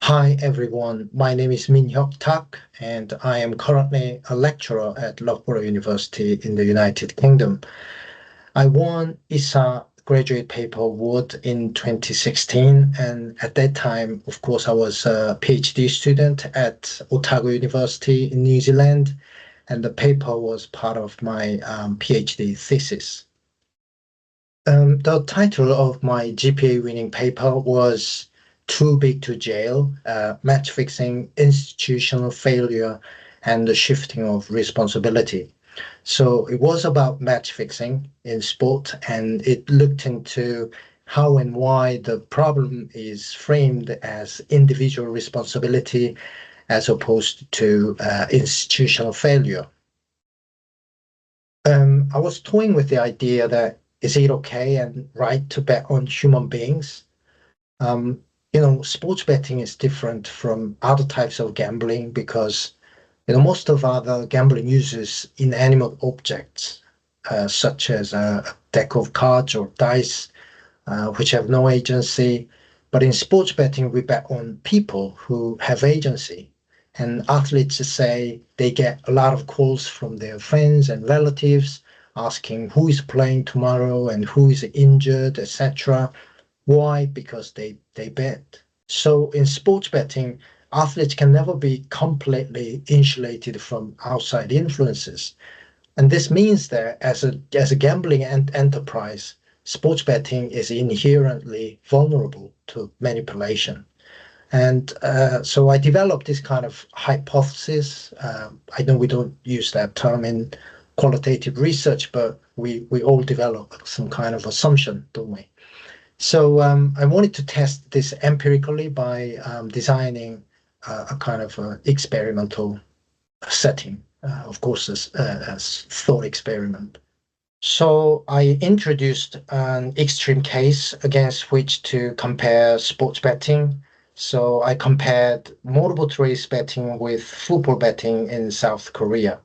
Hi everyone, my name is Minhyeok, and I am currently a lecturer at Loughborough University in the United Kingdom. I won ISA graduate paper award in 2016, and at that time, of course, I was a PhD student at Otago University in New Zealand, and the paper was part of my PhD thesis. The title of my GPA winning paper was Too Big to Jail, Match Fixing, Institutional Failure, and the Shifting of Responsibility. So it was about match fixing in sport, and it looked into how and why the problem is framed as individual responsibility as opposed to institutional failure. I was toying with the idea that is it okay and right to bet on human beings? Um, Sports betting is different from other types of gambling because most of other gambling uses inanimate objects, such as a deck of cards or dice, which have no agency. But in sports betting, we bet on people who have agency. And athletes say they get a lot of calls from their friends and relatives asking who is playing tomorrow and who is injured, etc. Why? Because they bet. So in sports betting, athletes can never be completely insulated from outside influences. And this means that as a gambling enterprise, sports betting is inherently vulnerable to manipulation. And so I developed this kind of hypothesis. I know we don't use that term in qualitative research, but we all develop some kind of assumption, don't we? So I wanted to test this empirically by designing a kind of experimental setting, of course, as thought experiment. So I introduced an extreme case against which to compare sports betting. So I compared multiple choice betting with football betting in South Korea.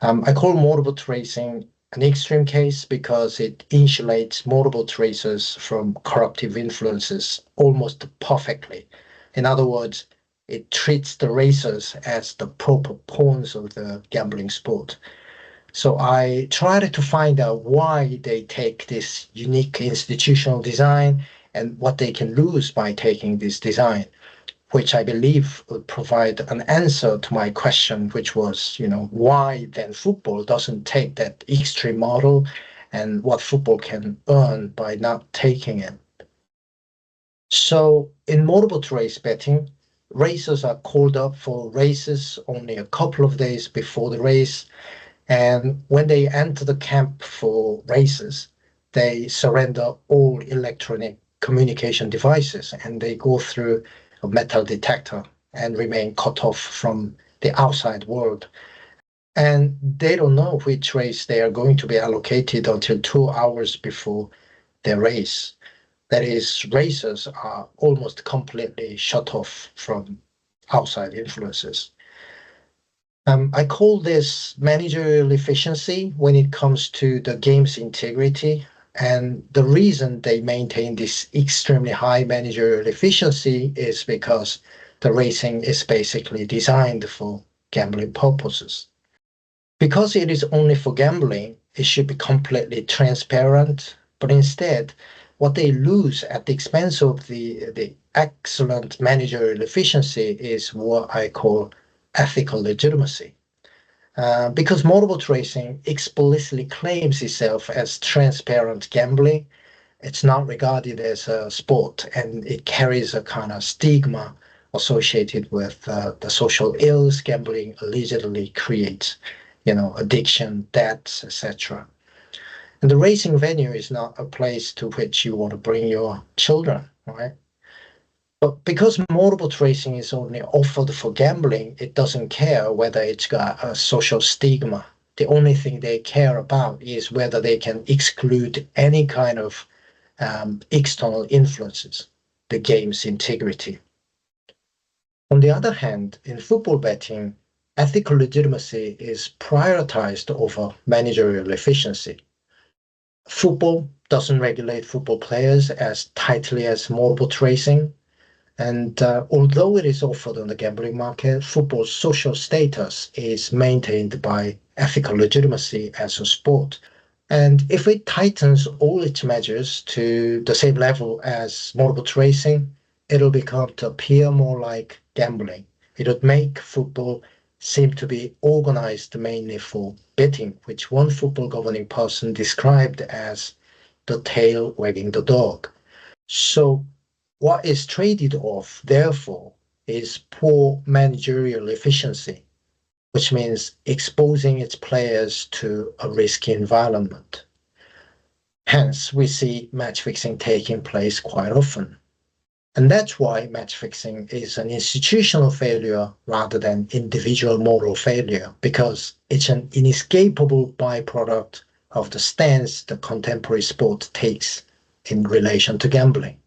I call multiple tracing an extreme case because it insulates multiple tracers from corruptive influences almost perfectly. In other words, it treats the racers as the proper pawns of the gambling sport. So I tried to find out why they take this unique institutional design and what they can lose by taking this design, which I believe would provide an answer to my question, which was, why then football doesn't take that extreme model and what football can earn by not taking it. So in multiple choice betting, racers are called up for races only a couple of days before the race. And when they enter the camp for races, they surrender all electronic communication devices and they go through a metal detector and remain cut off from the outside world. And they don't know which race they are going to be allocated until 2 hours before their race. That is, racers are almost completely shut off from outside influences. I call this managerial efficiency when it comes to the game's integrity. And the reason they maintain this extremely high managerial efficiency is because the racing is basically designed for gambling purposes. Because it is only for gambling, it should be completely transparent. But instead, what they lose at the expense of the excellent managerial efficiency is what I call ethical legitimacy. Because multiple tracing explicitly claims itself as transparent gambling, it's not regarded as a sport and it carries a kind of stigma associated with the social ills gambling allegedly creates, addiction, debts, etc. And the racing venue is not a place to which you want to bring your children, right? But because multiple tracing is only offered for gambling, it doesn't care whether it's got a social stigma. The only thing they care about is whether they can exclude any kind of external influences, the game's integrity. On the other hand, in football betting, ethical legitimacy is prioritized over managerial efficiency. Football doesn't regulate football players as tightly as multiple tracing. And although it is offered on the gambling market, football's social status is maintained by ethical legitimacy as a sport. And if it tightens all its measures to the same level as motorboat racing, it'll become to appear more like gambling. It would make football seem to be organized mainly for betting, which one football governing person described as the tail wagging the dog. So, what is traded off, therefore, is poor managerial efficiency, which means exposing its players to a risky environment. Hence, we see match fixing taking place quite often. And that's why match fixing is an institutional failure rather than individual moral failure, because it's an inescapable byproduct of the stance the contemporary sport takes in relation to gambling.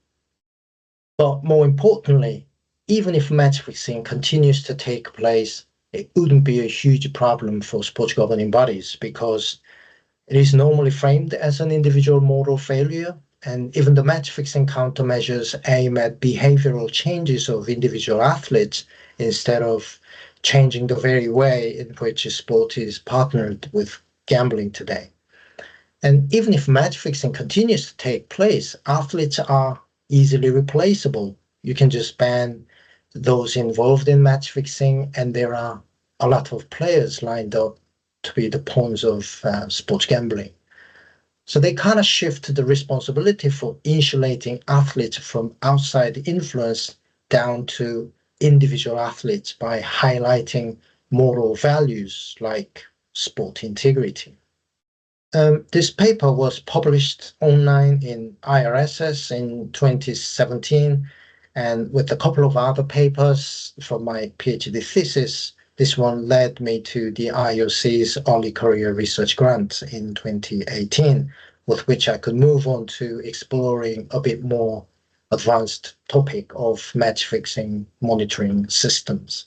But more importantly, even if match fixing continues to take place, it wouldn't be a huge problem for sports governing bodies because it is normally framed as an individual moral failure, and even the match fixing countermeasures aim at behavioral changes of individual athletes instead of changing the very way in which sport is partnered with gambling today. And even if match fixing continues to take place, athletes are easily replaceable. You can just ban those involved in match fixing, and there are a lot of players lined up to be the pawns of sports gambling. So they kind of shift the responsibility for insulating athletes from outside influence down to individual athletes by highlighting moral values like sport integrity. This paper was published online in IRSS in 2017, and with a couple of other papers from my PhD thesis, this one led me to the IOC's Early Career Research Grant in 2018, with which I could move on to exploring a bit more advanced topic of match fixing monitoring systems.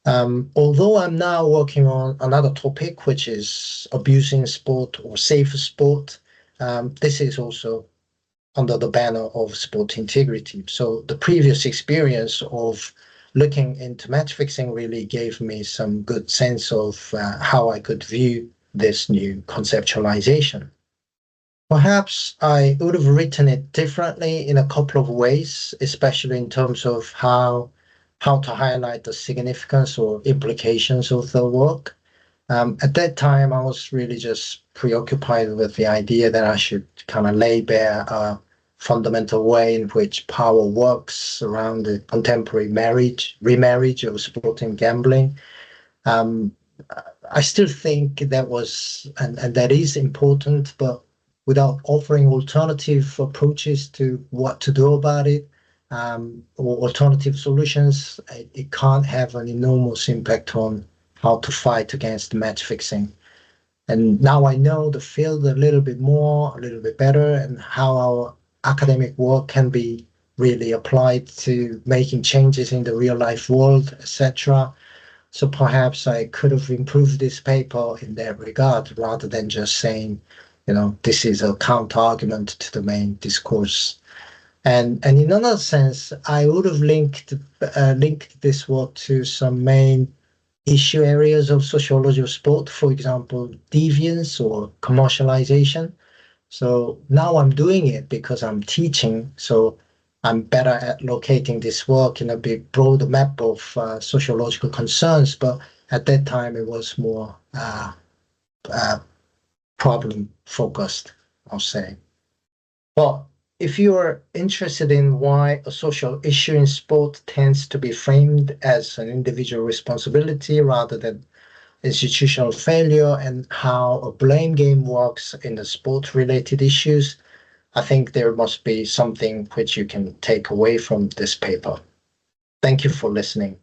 Although I'm now working on another topic, which is abusing sport or safe sport, this is also under the banner of sport integrity. So the previous experience of looking into match fixing really gave me some good sense of how I could view this new conceptualization. Perhaps I would have written it differently in a couple of ways, especially in terms of how to highlight the significance or implications of the work. At that time, I was really just preoccupied with the idea that I should kind of lay bare a fundamental way in which power works around the contemporary remarriage of sport and gambling. Um, I still think that was and that is important, but without offering alternative approaches to what to do about it, or alternative solutions, it can't have an enormous impact on how to fight against match fixing. And now I know the field a little bit more, a little bit better, and how our academic work can be really applied to making changes in the real life world, etc. So perhaps I could have improved this paper in that regard rather than just saying, this is a counter argument to the main discourse. And in another sense, I would have linked this work to some main issue areas of sociology of sport, for example, deviance or commercialization. So now I'm doing it because I'm teaching, so I'm better at locating this work in a bit broader map of sociological concerns. But at that time, it was more problem focused, I'll say. But if you are interested in why a social issue in sport tends to be framed as an individual responsibility rather than institutional failure and how a blame game works in the sport related issues, I think there must be something which you can take away from this paper. Thank you for listening.